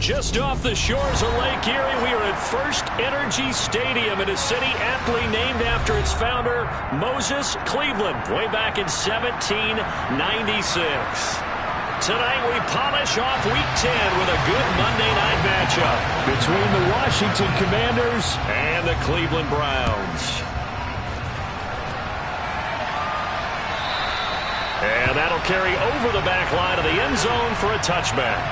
Just off the shores of Lake Erie, we are at First Energy Stadium in a city aptly named after its founder, Moses Cleveland, way back in 1796. Tonight we polish off Week 10 with a good Monday night matchup between the Washington Commanders and the Cleveland Browns. And that'll carry over the back line of the end zone for a touchback.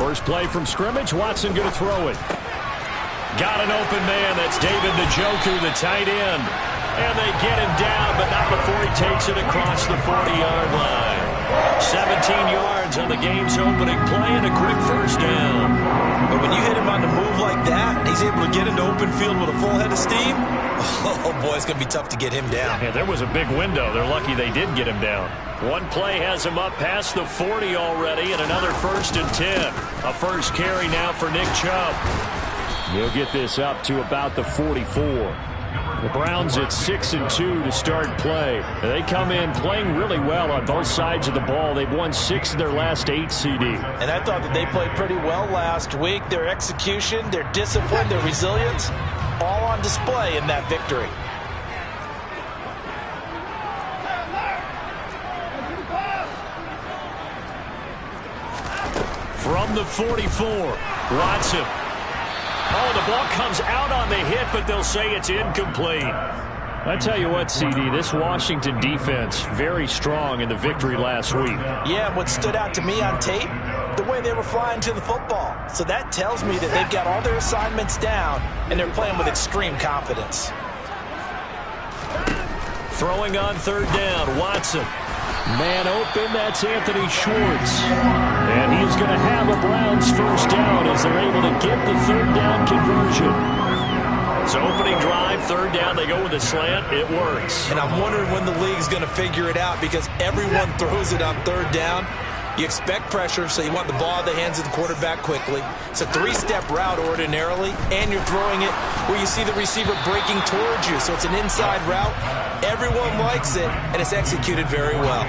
First play from scrimmage. Watson going to throw it. Got an open man. That's David Njoku, the tight end. And they get him down, but not before he takes it across the 40-yard line. 17 yards on the game's opening play and a quick first down. But when you hit him on the move like that, he's able to get into open field with a full head of steam. Oh, boy, it's going to be tough to get him down. Yeah, there was a big window. They're lucky they did get him down. One play has him up past the 40 already, and another 1st and 10. A first carry now for Nick Chubb. He'll get this up to about the 44. The Browns at 6-2 to start play. They come in playing really well on both sides of the ball. They've won 6 of their last 8, CD. And I thought that they played pretty well last week. Their execution, their discipline, their resilience, all on display in that victory. From the 44, Watson. Oh, the ball comes out on the hit, but they'll say it's incomplete. I tell you what, CD, this Washington defense, very strong in the victory last week. Yeah, what stood out to me on tape, the way they were flying to the football. So that tells me that they've got all their assignments down, and they're playing with extreme confidence. Throwing on 3rd down, Watson. Man open, that's Anthony Schwartz. And he's going to have a Browns first down as they're able to get the 3rd down conversion. So opening drive, 3rd down, they go with a slant, it works. And I'm wondering when the league's going to figure it out because everyone throws it on 3rd down. You expect pressure, so you want the ball in the hands of the quarterback quickly. It's a 3-step route ordinarily, and you're throwing it where you see the receiver breaking towards you. So it's an inside route. Everyone likes it, and it's executed very well.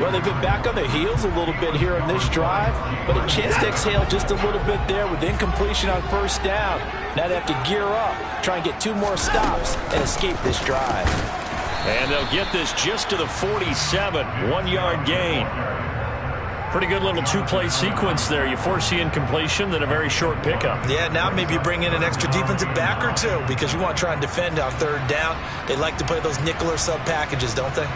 Well, they've been back on their heels a little bit here in this drive, but a chance to exhale just a little bit there with incompletion on 1st down. Now they have to gear up, try and get 2 more stops, and escape this drive. And they'll get this just to the 47, 1-yard gain. Pretty good little 2-play sequence there. You force the incompletion, then a very short pickup. Yeah, now maybe you bring in an extra defensive back or 2 because you want to try and defend on 3rd down. They like to play those nickel or sub packages, don't they?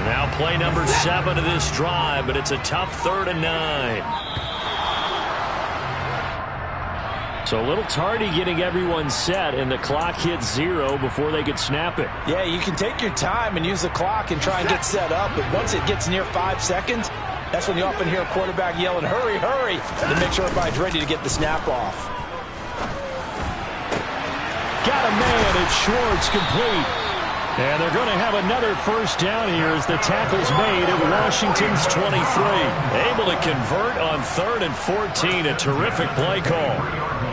Now play number 7 of this drive, but it's a tough 3rd and 9. So a little tardy getting everyone set, and the clock hits 0 before they could snap it. Yeah, you can take your time and use the clock and try and get set up, but once it gets near 5 seconds, that's when you often hear a quarterback yelling, hurry, hurry, to make sure everybody's ready to get the snap off. Got a man, it's Schwartz, complete. And they're going to have another first down here as the tackle's made at Washington's 23. Able to convert on 3rd and 14. A terrific play call.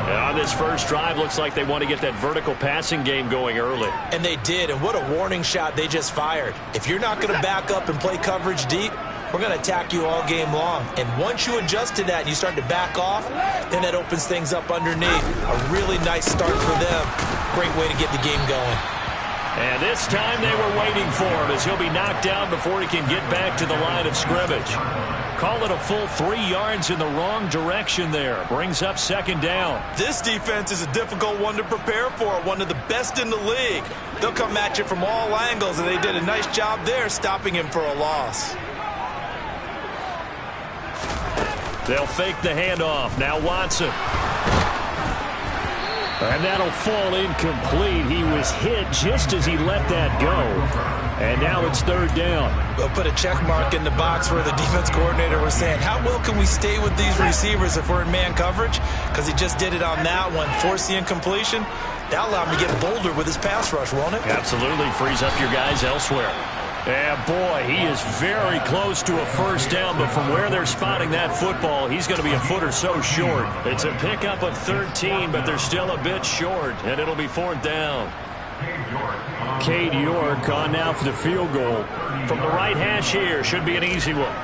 And on this first drive, looks like they want to get that vertical passing game going early. And they did, and what a warning shot they just fired. If you're not going to back up and play coverage deep, we're going to attack you all game long. And once you adjust to that and you start to back off, then that opens things up underneath. A really nice start for them. Great way to get the game going. And this time they were waiting for him as he'll be knocked down before he can get back to the line of scrimmage. Call it a full 3 yards in the wrong direction there. Brings up 2nd down. This defense is a difficult one to prepare for, one of the best in the league. They'll come at you from all angles, and they did a nice job there stopping him for a loss. They'll fake the handoff. Now Watson. And that'll fall incomplete. He was hit just as he let that go. And now it's third down. We'll put a check mark in the box where the defense coordinator was saying, how well can we stay with these receivers if we're in man coverage? Because he just did it on that one. Force the incompletion. That'll allow him to get bolder with his pass rush, won't it? Absolutely. Frees up your guys elsewhere. Yeah, boy, he is very close to a first down, but from where they're spotting that football, he's going to be a foot or so short. It's a pickup of 13, but they're still a bit short, and it'll be fourth down. Cade York on now for the field goal. From the right hash here, should be an easy one.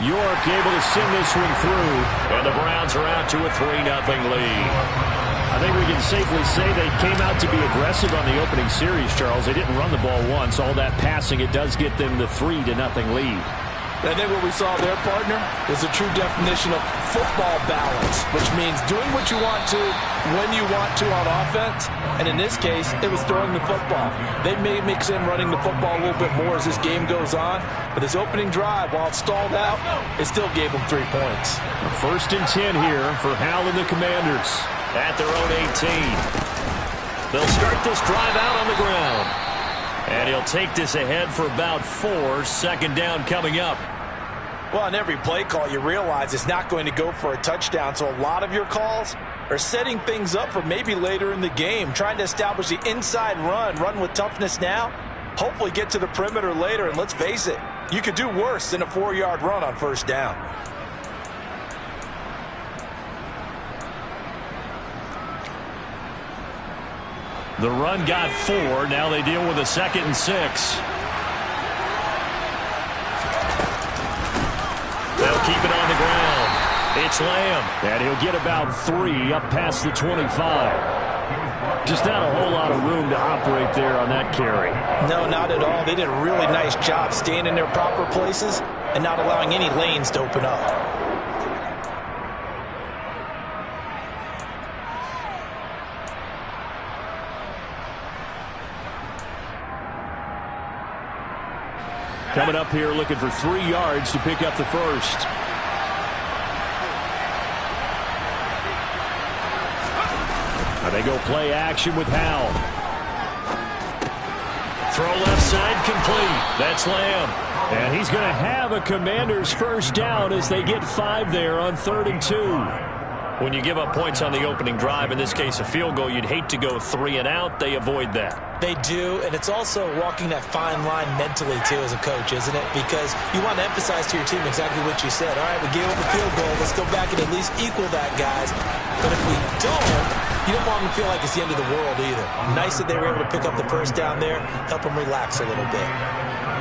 York able to send this one through, and the Browns are out to a 3-0 lead. I think we can safely say they came out to be aggressive on the opening series, Charles. They didn't run the ball once. All that passing, it does get them the 3-0 lead. I think what we saw there, partner, is a true definition of football balance, which means doing what you want to, when you want to on offense. And in this case, it was throwing the football. They may mix in running the football a little bit more as this game goes on. But this opening drive, while it stalled out, it still gave them 3 points. First and 10 here for Hal and the Commanders at their own 18. They'll start this drive out on the ground. And he'll take this ahead for about 4. Second down coming up. Well, on every play call, you realize it's not going to go for a touchdown. So a lot of your calls are setting things up for maybe later in the game, trying to establish the inside run with toughness now, hopefully get to the perimeter later. And let's face it, you could do worse than a 4-yard run on first down. The run got 4. Now they deal with a 2nd and 6. They'll keep it on the ground. It's Lamb. And he'll get about 3 up past the 25. Just not a whole lot of room to operate there on that carry. No, not at all. They did a really nice job staying in their proper places and not allowing any lanes to open up. Coming up here looking for 3 yards to pick up the first. Now they go play action with Howell. Throw left side complete. That's Lamb. And he's going to have a Commanders first down as they get 5 there on 3rd and 2. When you give up points on the opening drive, in this case a field goal, you'd hate to go 3 and out. They avoid that. They do, and it's also walking that fine line mentally, too, as a coach, isn't it? Because you want to emphasize to your team exactly what you said. All right, we gave up a field goal. Let's go back and at least equal that, guys. But if we don't, you don't want them to feel like it's the end of the world either. Nice that they were able to pick up the first down there, help them relax a little bit.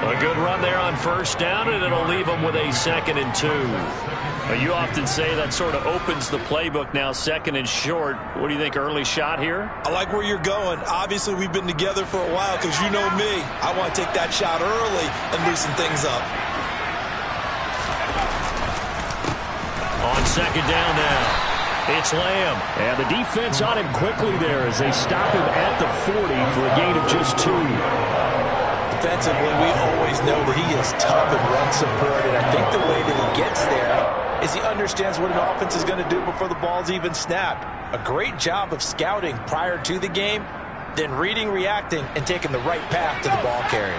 A good run there on first down, and it'll leave them with a 2nd and 2. You often say that sort of opens the playbook now, 2nd and short. What do you think, early shot here? I like where you're going. Obviously, we've been together for a while because you know me. I want to take that shot early and loosen things up. On 2nd down now, it's Lamb. And the defense on him quickly there as they stop him at the 40 for a gain of just 2. Defensively, we always know that he is tough and run support, and I think the way that he gets there is he understands what an offense is going to do before the ball's even snapped. A great job of scouting prior to the game, then reading, reacting, and taking the right path to the ball carrier.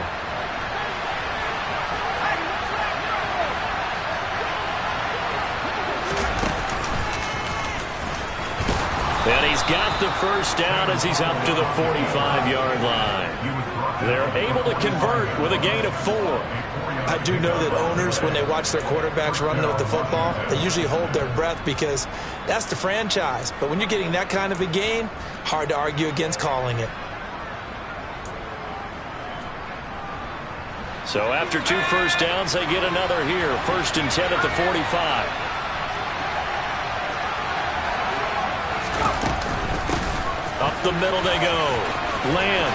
And he's got the first down as he's up to the 45-yard line. They're able to convert with a gain of 4. I do know that owners, when they watch their quarterbacks running with the football, they usually hold their breath because that's the franchise. But when you're getting that kind of a gain, hard to argue against calling it. So after 2 first downs, they get another here. 1st and 10 at the 45. Up the middle they go. Lamb.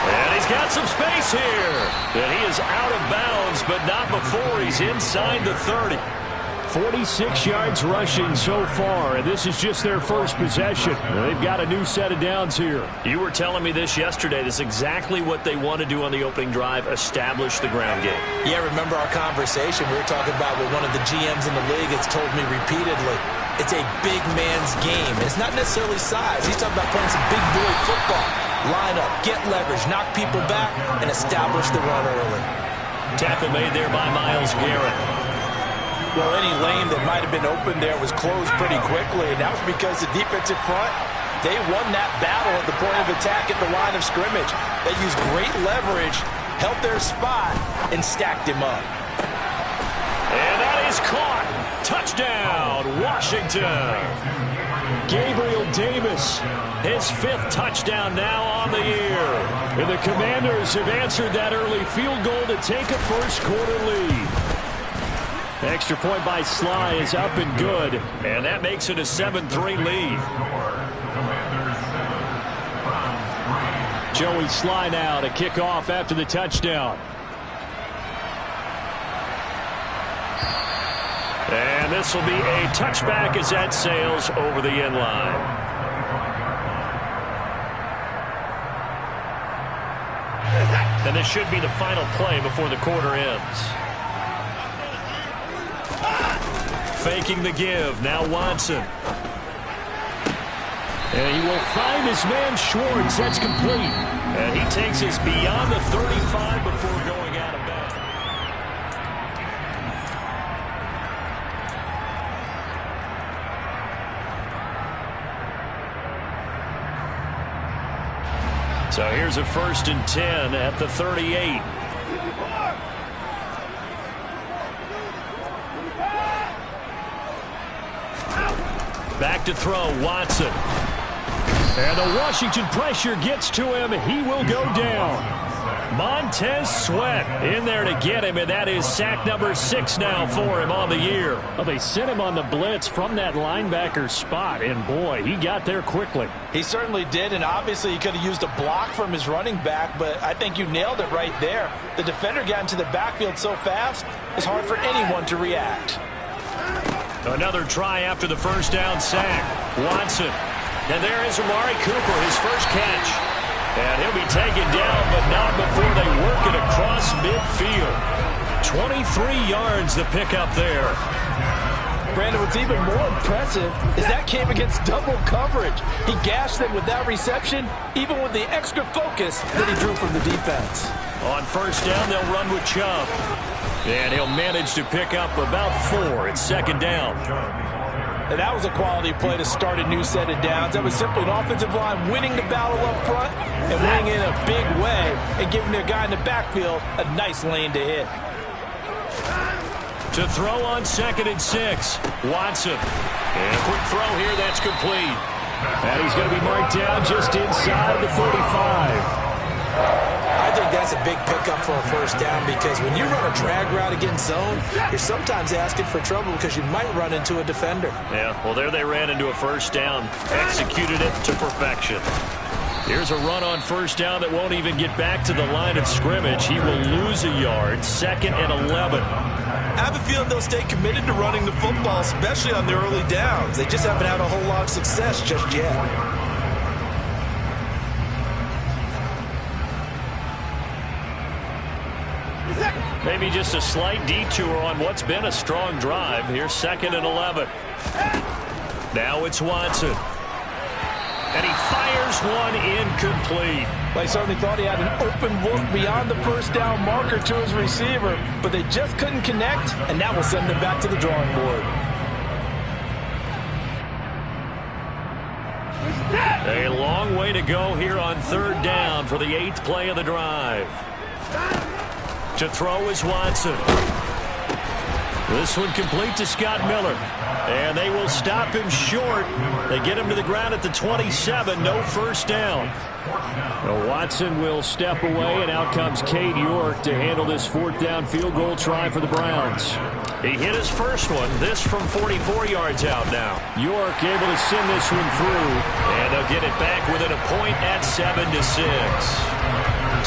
And he's got some space here. And he is out of bounds, but not before he's inside the 30. 46 yards rushing so far, and this is just their first possession. They've got a new set of downs here. You were telling me this yesterday. This is exactly what they want to do on the opening drive, establish the ground game. Yeah, remember our conversation? We were talking about what one of the GMs in the league has told me repeatedly. It's a big man's game. It's not necessarily size. He's talking about playing some big boy football. Line up, get leverage, knock people back, and establish the run early. Tackle made there by Myles Garrett. Well, any lane that might have been open there was closed pretty quickly, and that was because the defensive front, they won that battle at the point of attack at the line of scrimmage. They used great leverage, held their spot, and stacked him up. And that is caught. Touchdown, Washington. Gabriel Davis, his 5th touchdown now on the year. And the Commanders have answered that early field goal to take a first-quarter lead. Extra point by Sly is up and good, and that makes it a 7-3 lead. Joey Sly now to kick off after the touchdown. And this will be a touchback as that sails over the end line. And this should be the final play before the quarter ends. Faking the give. Now Watson. And he will find his man Schwartz. That's complete. And he takes us beyond the 35 before going out of bounds. So here's a 1st and 10 at the 38. Back to throw, Watson. And the Washington pressure gets to him. He will go down. Montez Sweat in there to get him, and that is sack number 6 now for him on the year. Well, they sent him on the blitz from that linebacker spot, and boy, he got there quickly. He certainly did, and obviously he could have used a block from his running back, but I think you nailed it right there. The defender got into the backfield so fast, it's hard for anyone to react. Another try after the first down sack. Watson. And there is Amari Cooper, his first catch. And he'll be taken down, but not before they work it across midfield. 23 yards the pickup there. Brandon, what's even more impressive is that came against double coverage. He gashed them with that reception, even with the extra focus that he drew from the defense. On first down, they'll run with Chubb. And he'll manage to pick up about 4. It's 2nd down. And that was a quality play to start a new set of downs. That was simply an offensive line winning the battle up front and winning in a big way and giving their guy in the backfield a nice lane to hit. To throw on 2nd and 6. Watson. And a quick throw here. That's complete. And he's going to be marked down just inside the 35. I think that's a big pickup for a first down because when you run a drag route against zone, you're sometimes asking for trouble because you might run into a defender. Yeah, well, there they ran into a first down. Executed it to perfection. Here's a run on first down that won't even get back to the line of scrimmage. He will lose a yard. 2nd and 11. I have a feeling they'll stay committed to running the football, especially on their early downs. They just haven't had a whole lot of success just yet. Maybe just a slight detour on what's been a strong drive. Here's 2nd and 11. Now it's Watson. And he fires one incomplete. They certainly thought he had an open look beyond the first down marker to his receiver, but they just couldn't connect, and that will send them back to the drawing board. A long way to go here on 3rd down for the 8th play of the drive. To throw is Watson. This one complete to Scott Miller. And they will stop him short. They get him to the ground at the 27. No first down. Well, Watson will step away, and out comes Cade York to handle this 4th down field goal try for the Browns. He hit his first one. This from 44 yards out now. York able to send this one through. And they'll get it back within a point at 7-6.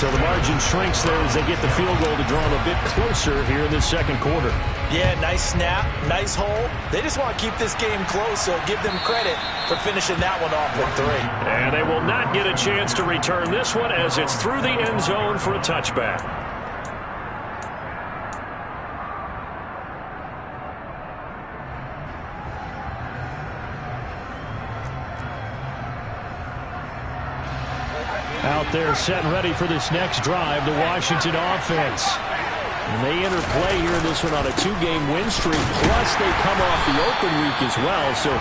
So the margin shrinks there as they get the field goal to draw them a bit closer here in this second quarter. Yeah, nice snap, nice hole. They just want to keep this game close, so give them credit for finishing that one off with 3. And they will not get a chance to return this one as it's through the end zone for a touchback. Out there set and ready for this next drive, the Washington offense. And they enter play here in this one on a 2-game win streak, plus they come off the open week as well. So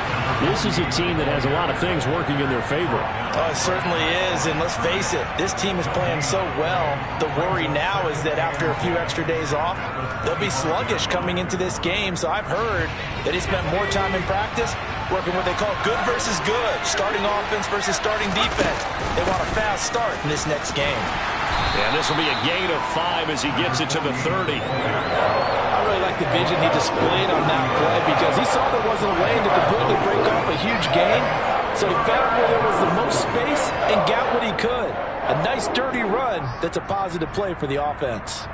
this is a team that has a lot of things working in their favor. Oh, it certainly is, and let's face it, this team is playing so well. The worry now is that after a few extra days off, they'll be sluggish coming into this game. So I've heard that he spent more time in practice working what they call good versus good, starting offense versus starting defense. They want a fast start in this next game. And this will be a gain of 5 as he gets it to the 30. I really like the vision he displayed on that play because he saw there wasn't a lane to completely break off a huge gain. So he found where there was the most space and got what he could. A nice dirty run that's a positive play for the offense.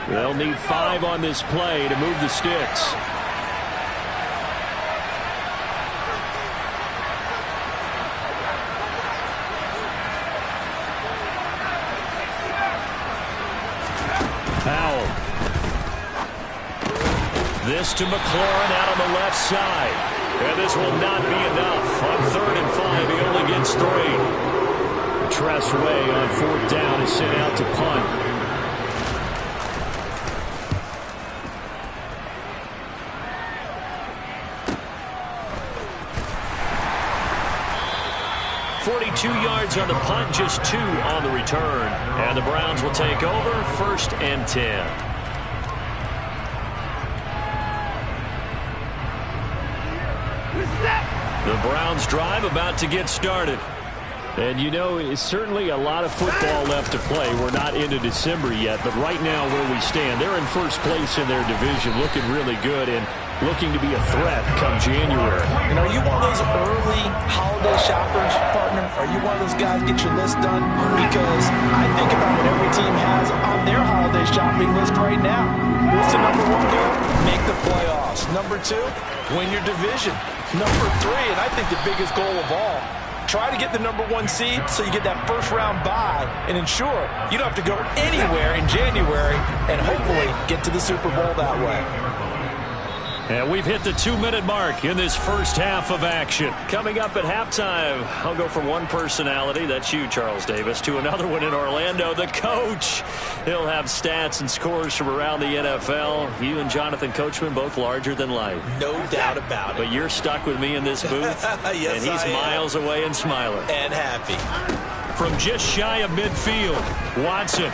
They'll need 5 on this play to move the sticks. Powell. This to McLaurin out on the left side. And this will not be enough. On 3rd and 5, he only gets 3. Tressway on 4th down is sent out to punt. 42 yards on the punt, just 2 on the return. And the Browns will take over, 1st and 10. The Browns drive about to get started. And you know, it's certainly a lot of football left to play. We're not into December yet, but right now where we stand, they're in 1st place in their division, looking really good and looking to be a threat come January. And are you one of those early holiday shoppers, partner? Are you one of those guys get your list done? Because I think about what every team has on their holiday shopping list right now. What's the number 1 goal? Make the playoffs. Number 2, win your division. Number 3, and I think the biggest goal of all, try to get the number 1 seed so you get that first-round bye and ensure you don't have to go anywhere in January and hopefully get to the Super Bowl that way. And we've hit the 2-minute mark in this first half of action. Coming up at halftime, I'll go from one personality, that's you, Charles Davis, to another one in Orlando, the coach. He'll have stats and scores from around the NFL. You and Jonathan Coachman, both larger than life. No doubt about it. But you're stuck with me in this booth, yes, and he's miles away and smiling. And happy. From just shy of midfield, Watson.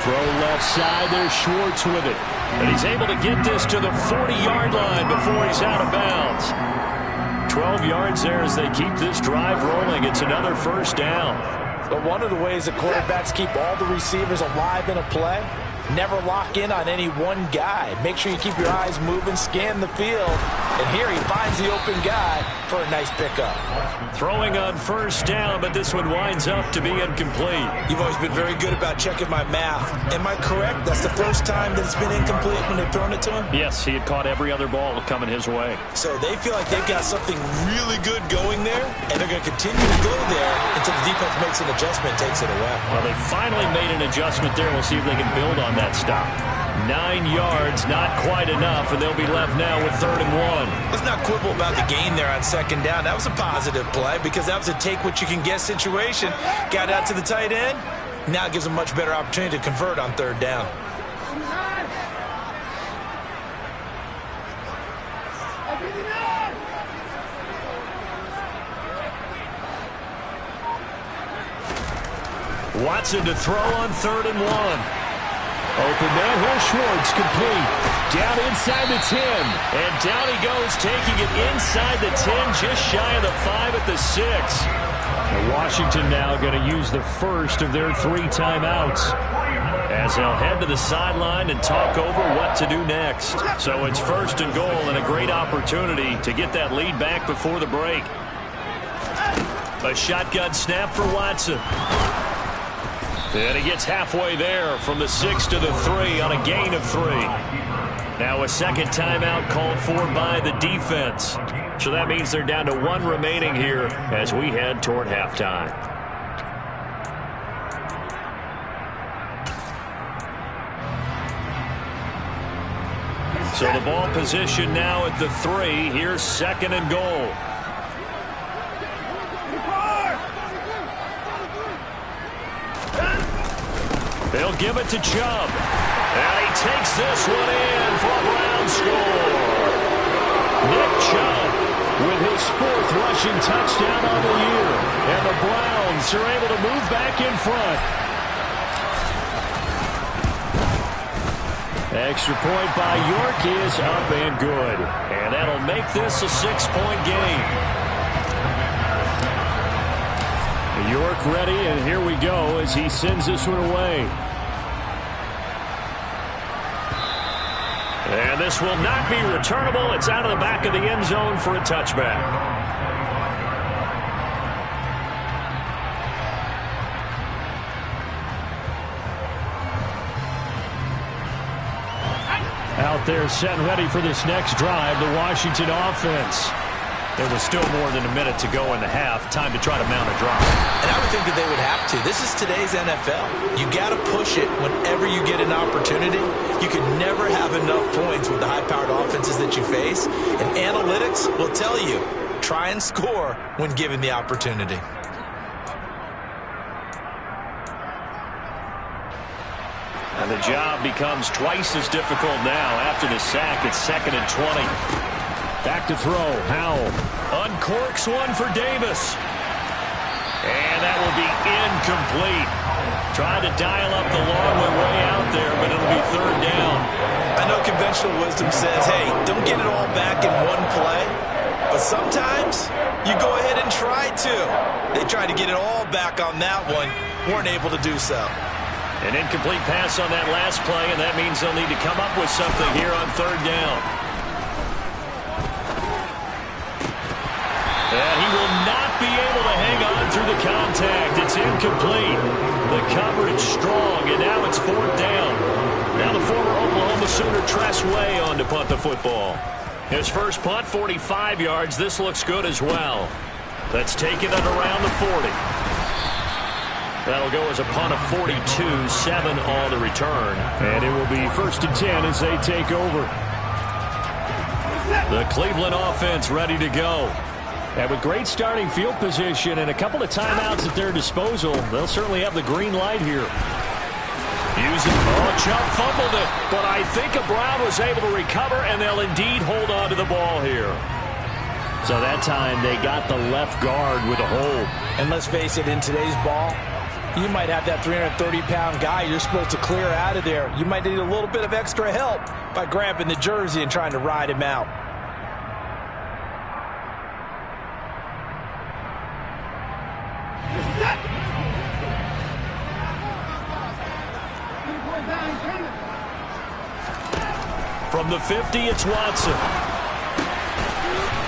Throw left side, there's Schwartz with it. And he's able to get this to the 40-yard line before he's out of bounds. 12 yards there as they keep this drive rolling. It's another 1st down. But one of the ways the quarterbacks keep all the receivers alive in a play, never lock in on any one guy. Make sure you keep your eyes moving, scan the field. And here he finds the open guy for a nice pickup. Throwing on 1st down, but this one winds up to be incomplete. You've always been very good about checking my math. Am I correct? That's the first time that it's been incomplete when they've thrown it to him? Yes, he had caught every other ball coming his way. So they feel like they've got something really good going there, and they're going to continue to go there until the defense makes an adjustment and takes it away. Well, they finally made an adjustment there. We'll see if they can build on that stop. 9 yards, not quite enough, and they'll be left now with 3rd and 1. Let's not quibble about the gain there on 2nd down. That was a positive play because that was a take-what-you-can-get situation. Got out to the tight end. Now it gives them much better opportunity to convert on 3rd down. Watson to throw on 3rd and 1. Open man, here's Schwartz, complete. Down inside the 10. And down he goes, taking it inside the 10, just shy of the 5 at the 6. And Washington now going to use the first of their 3 timeouts. as they'll head to the sideline and talk over what to do next. So it's 1st and goal and a great opportunity to get that lead back before the break. A shotgun snap for Watson. And he gets halfway there from the 6 to the 3 on a gain of 3. Now a second timeout called for by the defense. So that means they're down to 1 remaining here as we head toward halftime. So the ball position now at the 3. Here's 2nd and goal. They'll give it to Chubb. And he takes this one in for a Brown score. Nick Chubb with his 4th rushing touchdown on the year. And the Browns are able to move back in front. Extra point by York is up and good. And that'll make this a 6-point game. York ready, and here we go as he sends this one away. And this will not be returnable. It's out of the back of the end zone for a touchback. Out there set and ready for this next drive, the Washington offense. There was still more than a minute to go in the half. Time to try to mount a drive. And I would think that they would have to. This is today's NFL. You got to push it whenever you get an opportunity. You can never have enough points with the high-powered offenses that you face. And analytics will tell you, try and score when given the opportunity. And the job becomes twice as difficult now after the sack. It's 2nd and 20. Back to throw. Howell uncorks one for Davis. And that will be incomplete. Tried to dial up the long way out there, but it'll be 3rd down. I know conventional wisdom says, hey, don't get it all back in one play. But sometimes you go ahead and try to. They tried to get it all back on that one. Weren't able to do so. An incomplete pass on that last play, and that means they'll need to come up with something here on 3rd down. And he will not be able to hang on through the contact. It's incomplete. The coverage strong, and now it's 4th down. Now the former Oklahoma Sooner Tress Way on to punt the football. His first punt, 45 yards. This looks good as well. Let's take it at around the 40. That'll go as a punt of 42, 7 on the return. And it will be 1st and 10 as they take over. The Cleveland offense ready to go. And with great starting field position and a couple of timeouts at their disposal, they'll certainly have the green light here. Chubb fumbled it, but I think Brown was able to recover, and they'll indeed hold on to the ball here. So that time they got the left guard with a hold. And let's face it, in today's ball, you might have that 330-pound guy you're supposed to clear out of there. You might need a little bit of extra help by grabbing the jersey and trying to ride him out. From the 50, it's Watson.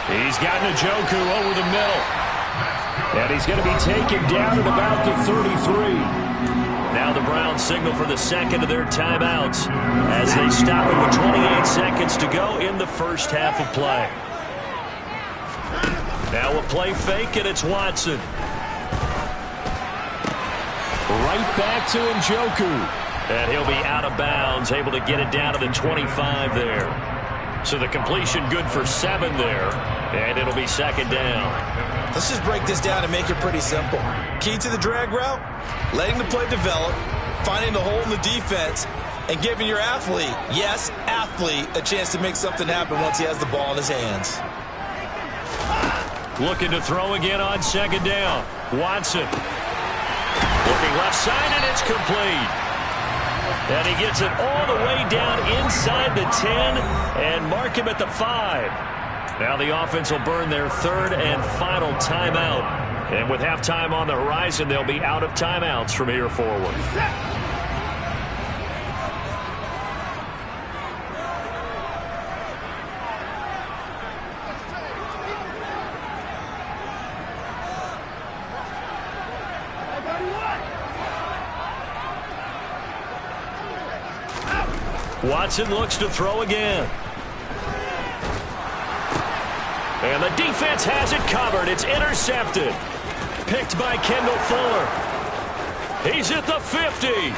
He's got Njoku over the middle. And he's going to be taken down at about the 33. Now the Browns signal for the second of their timeouts as they stop it with 28 seconds to go in the first half of play. Now a play fake, and it's Watson. Right back to Njoku. And he'll be out of bounds, able to get it down to the 25 there. So the completion good for 7 there, and it'll be 2nd down. Let's just break this down and make it pretty simple. Key to the drag route, letting the play develop, finding the hole in the defense, and giving your athlete, yes, athlete, a chance to make something happen once he has the ball in his hands. Looking to throw again on 2nd down. Watson. Looking left side, and it's complete. And he gets it all the way down inside the 10 and mark him at the 5. Now the offense will burn their 3rd and final timeout. And with halftime on the horizon, they'll be out of timeouts from here forward. Watson looks to throw again. And the defense has it covered. It's intercepted. Picked by Kendall Fuller. He's at the 50.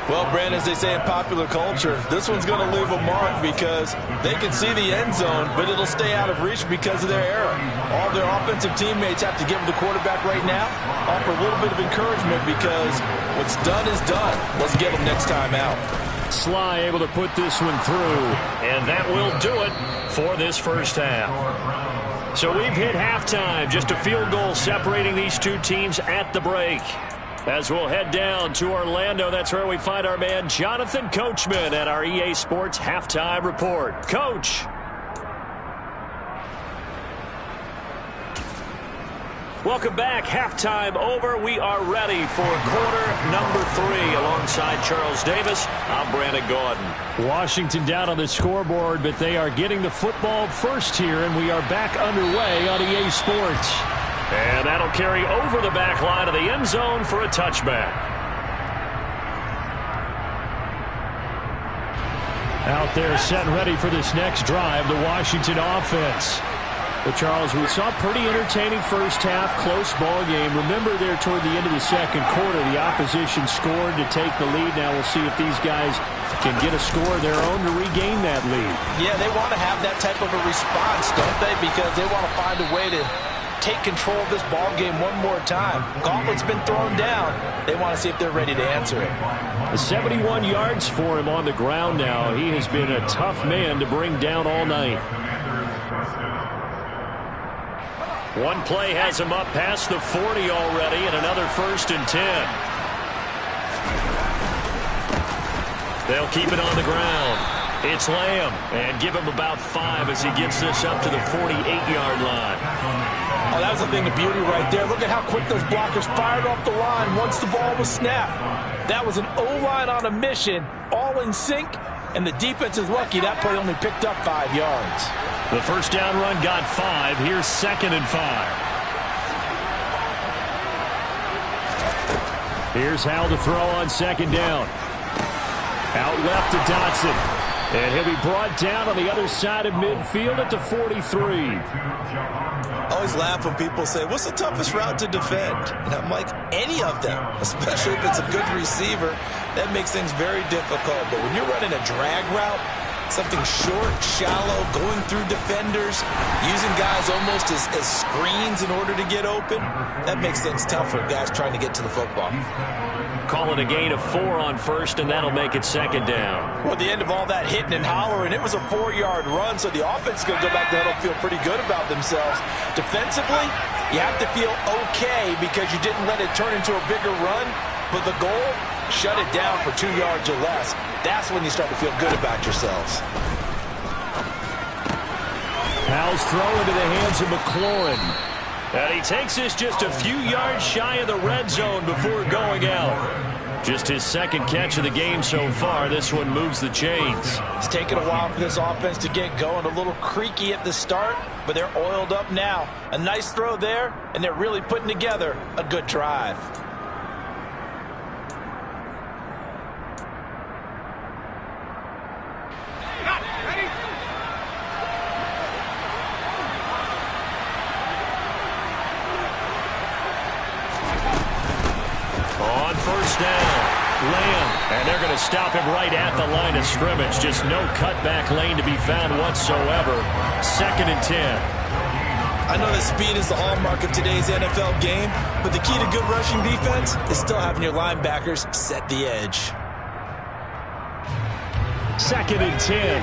Well, Brandon, as they say in popular culture, this one's going to leave a mark because they can see the end zone, but it'll stay out of reach because of their error. All their offensive teammates have to give the quarterback right now, offer a little bit of encouragement because what's done is done. Let's get them next time out. Sly able to put this one through, and that will do it for this first half. So we've hit halftime, just a field goal separating these two teams at the break. As we'll head down to Orlando, that's where we find our man Jonathan Coachman at our EA Sports Halftime Report. Coach. Welcome back. Halftime over. We are ready for quarter number 3. Alongside Charles Davis, I'm Brandon Gaudin. Washington down on the scoreboard, but they are getting the football first here, and we are back underway on EA Sports. And that'll carry over the back line of the end zone for a touchback. Out there set and ready for this next drive, the Washington offense. But, Charles, we saw a pretty entertaining first half, close ball game. Remember there toward the end of the second quarter, the opposition scored to take the lead. Now we'll see if these guys can get a score of their own to regain that lead. Yeah, they want to have that type of a response, don't they? Because they want to find a way to take control of this ball game one more time. Gauntlet's been thrown down. They want to see if they're ready to answer it. 71 yards for him on the ground now. He has been a tough man to bring down all night. One play has him up past the 40 already, and another 1st and 10. They'll keep it on the ground. It's Lamb, and give him about 5 as he gets this up to the 48-yard line. Oh, that was the thing of beauty right there. Look at how quick those blockers fired off the line once the ball was snapped. That was an O-line on a mission, all in sync, and the defense is lucky that play only picked up 5 yards. The first down run got 5. Here's 2nd and 5. Here's Howell to throw on 2nd down. Out left to Dotson. And he'll be brought down on the other side of midfield at the 43. I always laugh when people say, what's the toughest route to defend? And I'm like, any of them, especially if it's a good receiver. That makes things very difficult. But when you're running a drag route, something short, shallow, going through defenders, using guys almost as screens in order to get open, that makes things tough for guys trying to get to the football. Calling a gain of 4 on 1st, and that'll make it 2nd down. Well, at the end of all that hitting and hollering, it was a 4-yard run, so the offense is going to go back there and feel pretty good about themselves. Defensively, you have to feel okay because you didn't let it turn into a bigger run, but the goal, shut it down for 2 yards or less. That's when you start to feel good about yourselves. Howell's throw into the hands of McLaurin. And he takes this just a few yards shy of the red zone before going out. Just his 2nd catch of the game so far. This one moves the chains. It's taken a while for this offense to get going. A little creaky at the start, but they're oiled up now. A nice throw there, and they're really putting together a good drive. And they're going to stop him right at the line of scrimmage. Just no cutback lane to be found whatsoever. 2nd and 10. I know that speed is the hallmark of today's NFL game, but the key to good rushing defense is still having your linebackers set the edge. 2nd and 10.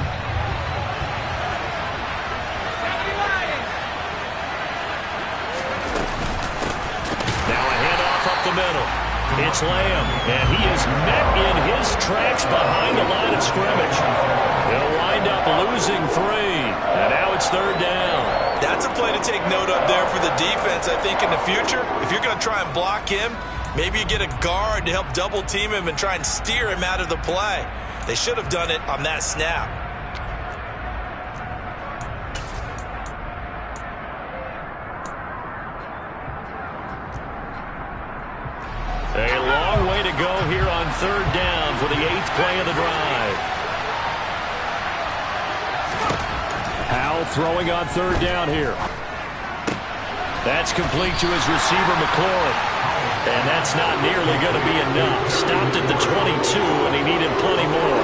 Now a handoff up the middle. It's Lamb, and he is met in his tracks behind the line of scrimmage. They'll wind up losing 3, and now it's 3rd down. That's a play to take note of there for the defense, I think, in the future. If you're going to try and block him, maybe you get a guard to help double-team him and try and steer him out of the play. They should have done it on that snap. A long way to to go here on third down for the 8th play of the drive. Howell throwing on third down here. That's complete to his receiver, McLaurin. And that's not nearly going to be enough. Stopped at the 22, and he needed plenty more.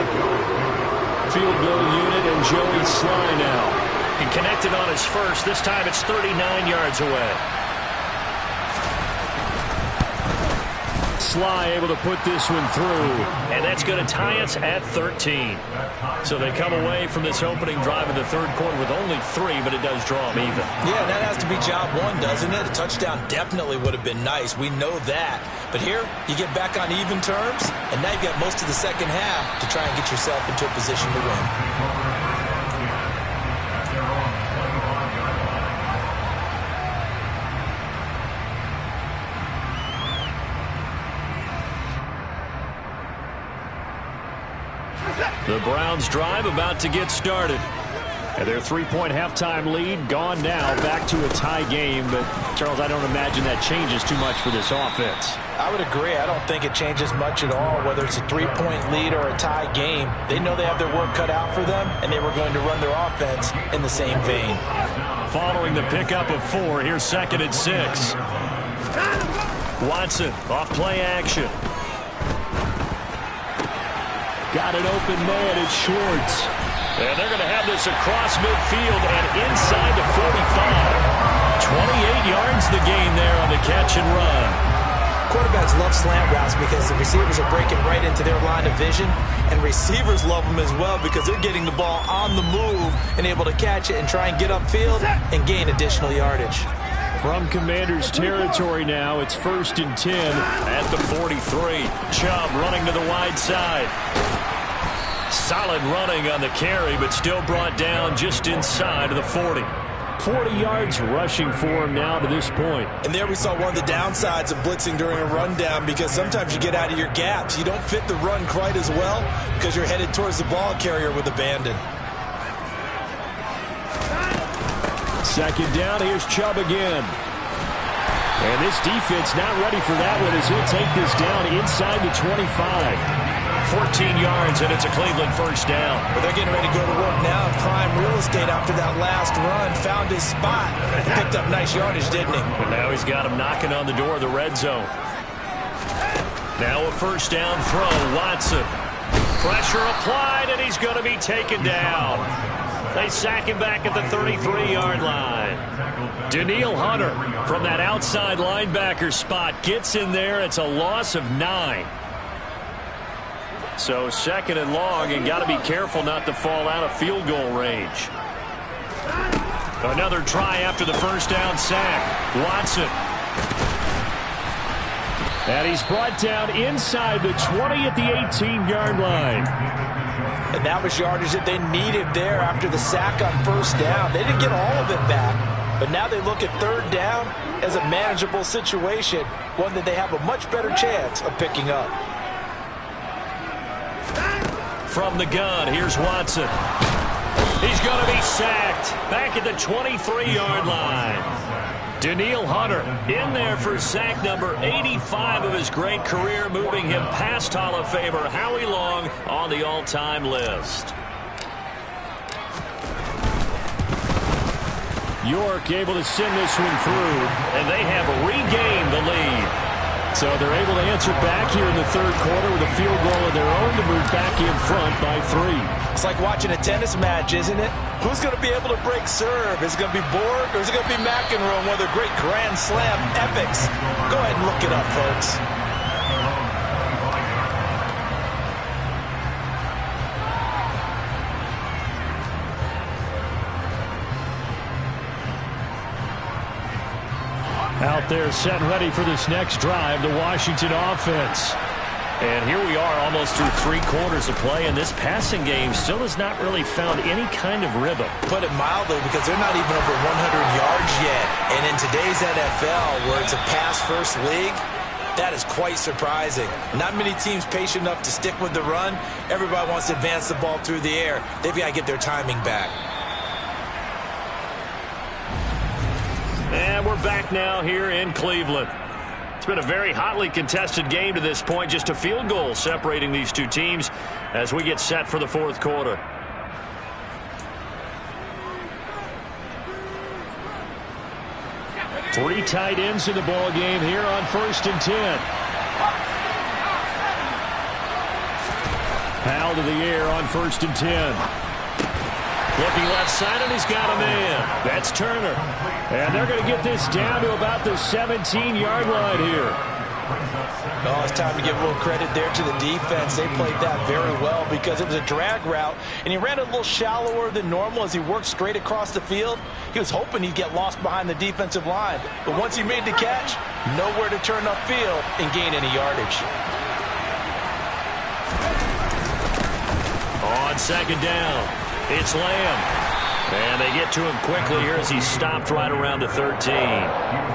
Field goal unit and Joey Sly now. He connected on his first. This time it's 39 yards away. Sly able to put this one through. And that's going to tie us at 13. So they come away from this opening drive in the third quarter with only 3, but it does draw them even. Yeah, that has to be job one, doesn't it? A touchdown definitely would have been nice. We know that. But here, you get back on even terms, and now you've got most of the second half to try and get yourself into a position to win. The Browns drive about to get started. And their 3-point halftime lead gone now, back to a tie game. But, Charles, I don't imagine that changes too much for this offense. I would agree. I don't think it changes much at all, whether it's a 3-point lead or a tie game. They know they have their work cut out for them, and they were going to run their offense in the same vein. Following the pickup of 4, here's 2nd and 6. Watson off play action. Got an open man, it's Schwartz. And they're going to have this across midfield and inside the 45. 28 yards the gain there on the catch and run. Quarterbacks love slant routes because the receivers are breaking right into their line of vision, and receivers love them as well because they're getting the ball on the move and able to catch it and try and get upfield and gain additional yardage. From Commanders territory now, it's 1st and 10 at the 43. Chubb running to the wide side. Solid running on the carry, but still brought down just inside of the 40. 40 yards rushing for him now to this point. And there we saw one of the downsides of blitzing during a rundown, because sometimes you get out of your gaps. You don't fit the run quite as well because you're headed towards the ball carrier with abandon. 2nd down, here's Chubb again. And this defense not ready for that one as he'll take this down inside the 25. 14 yards, and it's a Cleveland first down. But they're getting ready to go to work now in prime real estate after that last run. Found his spot. Picked up nice yardage, didn't he? And now he's got him knocking on the door of the red zone. Now a first down throw, Watson. Pressure applied, and he's going to be taken down. They sack him back at the 33-yard line. Daniil Hunter from that outside linebacker spot gets in there. It's a loss of 9. So 2nd and long, and got to be careful not to fall out of field goal range. Another try after the first down sack. Watson. And he's brought down inside the 20 at the 18-yard line. And that was yardage that they needed there after the sack on first down. They didn't get all of it back, but now they look at third down as a manageable situation, one that they have a much better chance of picking up. From the gun, here's Watson. He's going to be sacked back at the 23-yard line. Daniil Hunter in there for sack number 85 of his great career, moving him past Hall of Famer Howie Long on the all-time list. York able to send this one through, and they have regained the lead. So they're able to answer back here in the third quarter with a field goal of their own to move back in front by 3. It's like watching a tennis match, isn't it? Who's going to be able to break serve? Is it going to be Borg or is it going to be McEnroe, one of the great Grand Slam epics? Go ahead and look it up, folks. Out there set and ready for this next drive, the Washington offense. And here we are almost through 3 quarters of play, and this passing game still has not really found any kind of rhythm. Put it mildly, because they're not even over 100 yards yet. And in today's NFL, where it's a pass-first league, that is quite surprising. Not many teams patient enough to stick with the run. Everybody wants to advance the ball through the air. They've got to get their timing back. And we're back now here in Cleveland. been a very hotly contested game to this point. Just a field goal separating these two teams as we get set for the fourth quarter. Three tight ends in the ball game here on 1st and 10. Powell to the air on 1st and 10. Looking left side, and he's got a man. That's Turner. And they're going to get this down to about the 17-yard line here. Oh, it's time to give a little credit there to the defense. They played that very well because it was a drag route, and he ran a little shallower than normal as he worked straight across the field. He was hoping he'd get lost behind the defensive line, but once he made the catch, nowhere to turn upfield and gain any yardage. On 2nd down, it's Lamb. And they get to him quickly here as he stopped right around the 13.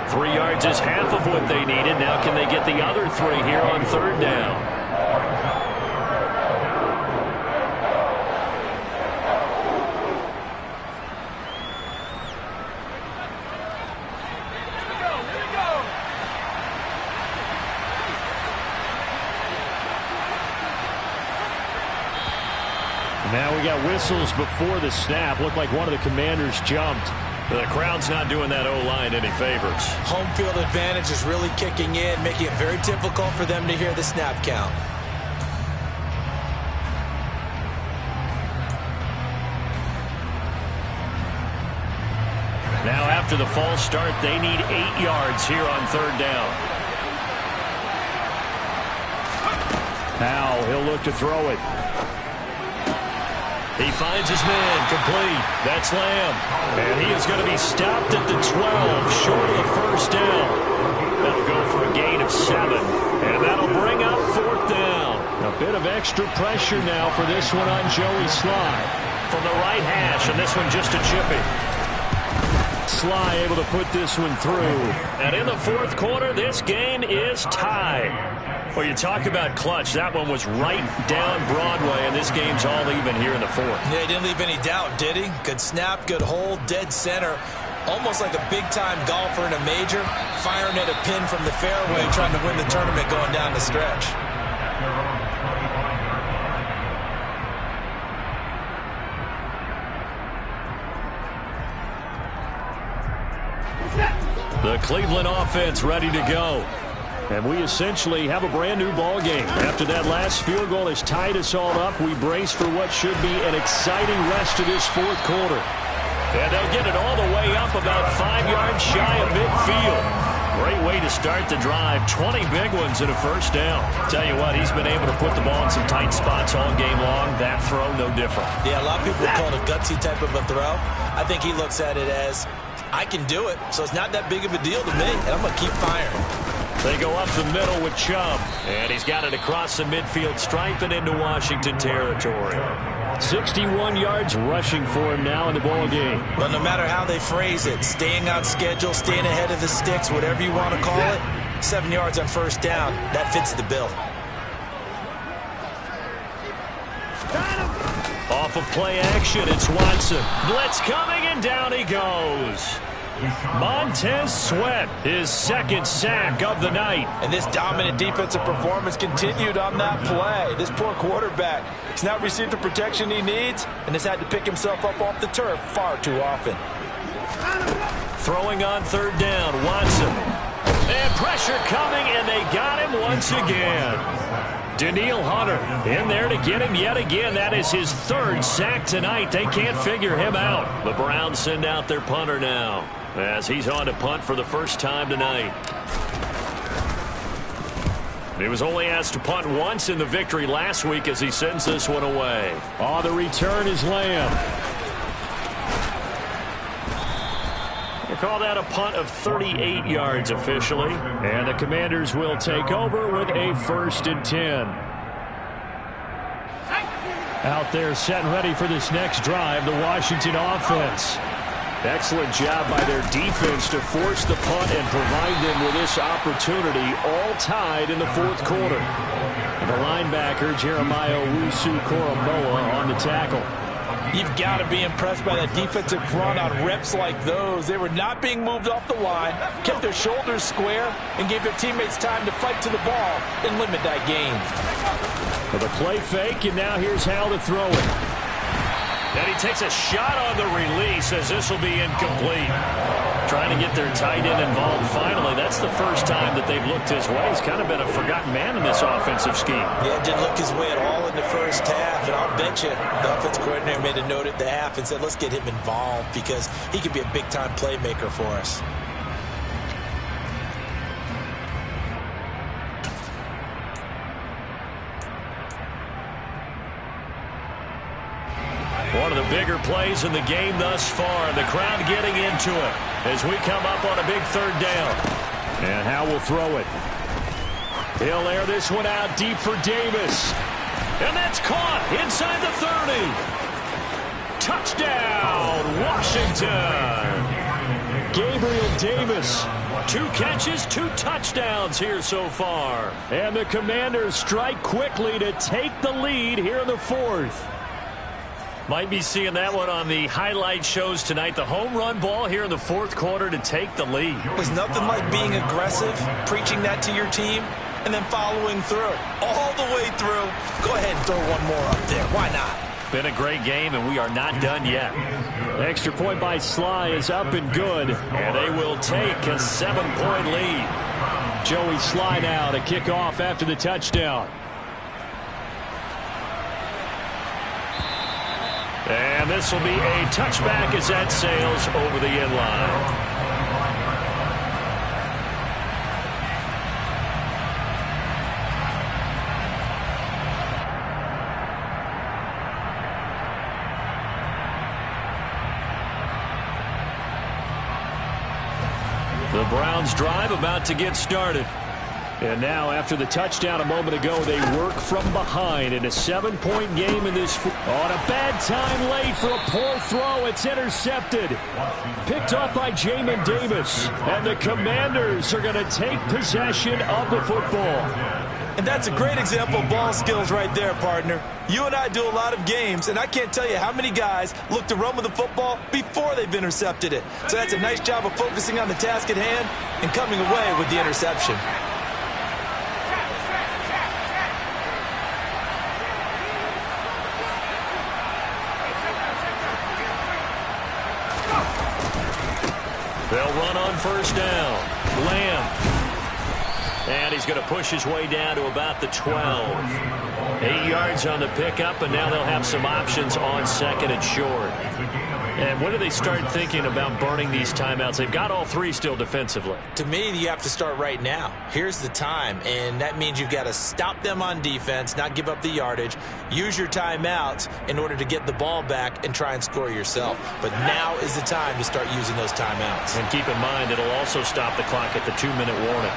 3 yards is half of what they needed. Now can they get the other 3 here on 3rd down? Now we got whistles before the snap. Looked like one of the Commanders jumped. The crowd's not doing that O-line any favors. Home field advantage is really kicking in, making it very difficult for them to hear the snap count. Now after the false start, they need 8 yards here on 3rd down. Powell, he'll look to throw it. He finds his man, complete. That's Lamb. And he is going to be stopped at the 12, short of the 1st down. That'll go for a gain of 7. And that'll bring up 4th down. A bit of extra pressure now for this one on Joey Sly. From the right hash, and this one just a chippy. Sly able to put this one through. And in the 4th quarter, this game is tied. Well, you talk about clutch. That one was right down Broadway, and this game's all even here in the 4th. Yeah, he didn't leave any doubt, did he? Good snap, good hold, dead center. Almost like a big-time golfer in a major, firing at a pin from the fairway, trying to win the tournament going down the stretch. The Cleveland offense ready to go. And we essentially have a brand-new ball game. After that last field goal has tied us all up, we brace for what should be an exciting rest of this 4th quarter. And they'll get it all the way up about 5 yards shy of midfield. Great way to start the drive. 20 big ones and a 1st down. Tell you what, he's been able to put the ball in some tight spots all game long. That throw, no different. Yeah, a lot of people call it a gutsy type of a throw. I think he looks at it as, I can do it, so it's not that big of a deal to me, and I'm going to keep firing. They go up the middle with Chubb, and he's got it across the midfield stripe and into Washington territory. 61 yards rushing for him now in the ball game. But no matter how they phrase it, staying on schedule, staying ahead of the sticks, whatever you want to call it, 7 yards on 1st down, that fits the bill. Off of play action, it's Watson. Blitz coming, and down he goes. Montez Sweat, his 2nd sack of the night. And this dominant defensive performance continued on that play. This poor quarterback, he's not received the protection he needs and has had to pick himself up off the turf far too often. Throwing on 3rd down, Watson. And pressure coming, and they got him once again. Daniil Hunter in there to get him yet again. That is his 3rd sack tonight. They can't figure him out. The Browns send out their punter now as he's on to punt for the 1st time tonight. He was only asked to punt once in the victory last week as he sends this one away. Oh, the return is Lamb. They call that a punt of 38 yards officially. And the Commanders will take over with a 1st and 10. Out there set and ready for this next drive, the Washington offense. Excellent job by their defense to force the punt and provide them with this opportunity, all tied in the 4th quarter. And the linebacker, Jeremiah Owusu-Koramoah, on the tackle. You've got to be impressed by that defensive front on reps like those. They were not being moved off the line, kept their shoulders square, and gave their teammates time to fight to the ball and limit that gain. For the play fake, and now here's Hal to throw it. And he takes a shot on the release as this will be incomplete. Trying to get their tight end involved finally. That's the first time that they've looked his way. He's kind of been a forgotten man in this offensive scheme. Yeah, didn't look his way at all in the first half. And I'll bet you the offensive coordinator made a note at the half and said, let's get him involved because he could be a big-time playmaker for us. One of the bigger plays in the game thus far. The crowd getting into it as we come up on a big third down. And Hal will throw it. He'll air this one out deep for Davis. And that's caught inside the 30. Touchdown, Washington. Gabriel Davis. 2 catches, 2 touchdowns here so far. And the Commanders strike quickly to take the lead here in the 4th. Might be seeing that one on the highlight shows tonight. The home run ball here in the 4th quarter to take the lead. There's nothing like being aggressive, preaching that to your team, and then following through. All the way through. Go ahead and throw one more up there. Why not? Been a great game, and we are not done yet. The extra point by Sly is up and good. And they will take a 7-point lead. Joey Sly now to kick off after the touchdown. And this will be a touchback as that sails over the end line. The Browns drive about to get started. And now, after the touchdown a moment ago, they work from behind in a 7-point game in this. On a bad time late for a poor throw. It's intercepted. Picked up by Jamin Davis. And the Commanders are going to take possession of the football. And that's a great example of ball skills right there, partner. You and I do a lot of games, and I can't tell you how many guys look to run with the football before they've intercepted it. So that's a nice job of focusing on the task at hand and coming away with the interception. They'll run on first down. Lamb. And he's going to push his way down to about the 12. 8 yards on the pickup, and now they'll have some options on second and short. And when do they start thinking about burning these timeouts? They've got all 3 still defensively. To me, you have to start right now. Here's the time, and that means you've got to stop them on defense, not give up the yardage, use your timeouts in order to get the ball back and try and score yourself. But now is the time to start using those timeouts. And keep in mind, it'll also stop the clock at the 2-minute warning.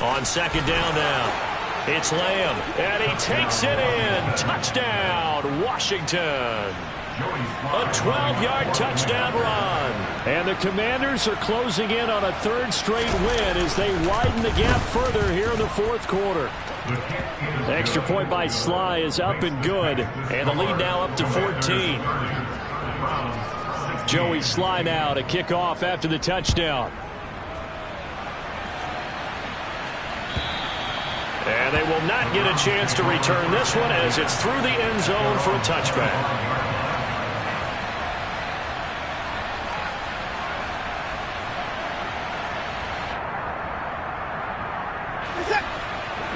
On second down now, it's Lamb, and he takes it in. Touchdown, Washington. A 12-yard touchdown run. And the Commanders are closing in on a 3rd straight win as they widen the gap further here in the 4th quarter. The extra point by Sly is up and good. And the lead now up to 14. Joey Sly now to kick off after the touchdown. And they will not get a chance to return this one as it's through the end zone for a touchback.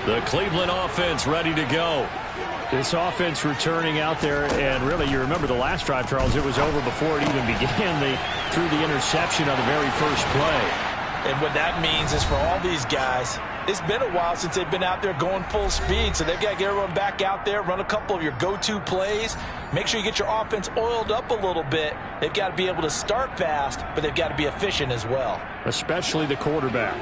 The Cleveland offense ready to go. This offense returning out there, and really, you remember the last drive, Charles, it was over before it even began. They threw the interception on the very first play. And what that means is for all these guys, it's been a while since they've been out there going full speed, so they've got to get everyone back out there, run a couple of your go-to plays, make sure you get your offense oiled up a little bit. They've got to be able to start fast, but they've got to be efficient as well. Especially the quarterback.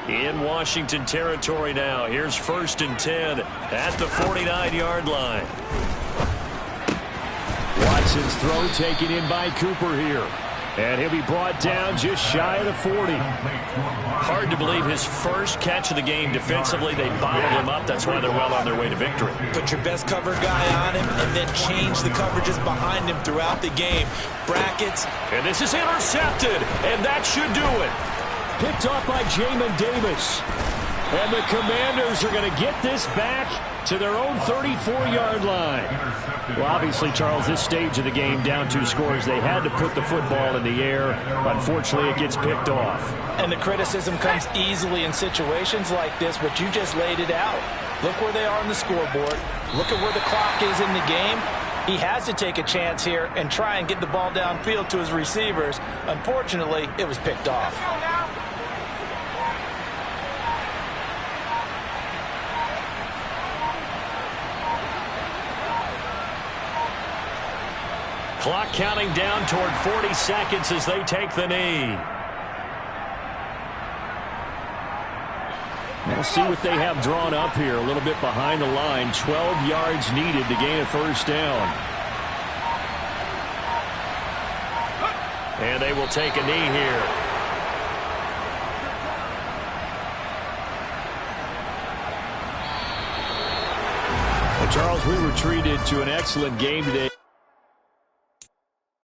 In Washington territory now. Here's 1st and 10 at the 49-yard line. Watson's throw taken in by Cooper here. And he'll be brought down just shy of the 40. Hard to believe his first catch of the game defensively. They bottled him up. That's why they're well on their way to victory. Put your best cover guy on him and then change the coverages behind him throughout the game. Brackets. And this is intercepted, and that should do it. Picked off by Jamin Davis. And the Commanders are going to get this back to their own 34-yard line. Well, obviously, Charles, this stage of the game, down 2 scores, they had to put the football in the air. Unfortunately, it gets picked off. And the criticism comes easily in situations like this, but you just laid it out. Look where they are on the scoreboard. Look at where the clock is in the game. He has to take a chance here and try and get the ball downfield to his receivers. Unfortunately, it was picked off. Clock counting down toward 40 seconds as they take the knee. We'll see what they have drawn up here. A little bit behind the line. 12 yards needed to gain a first down. And they will take a knee here. Well, Charles, we were treated to an excellent game today.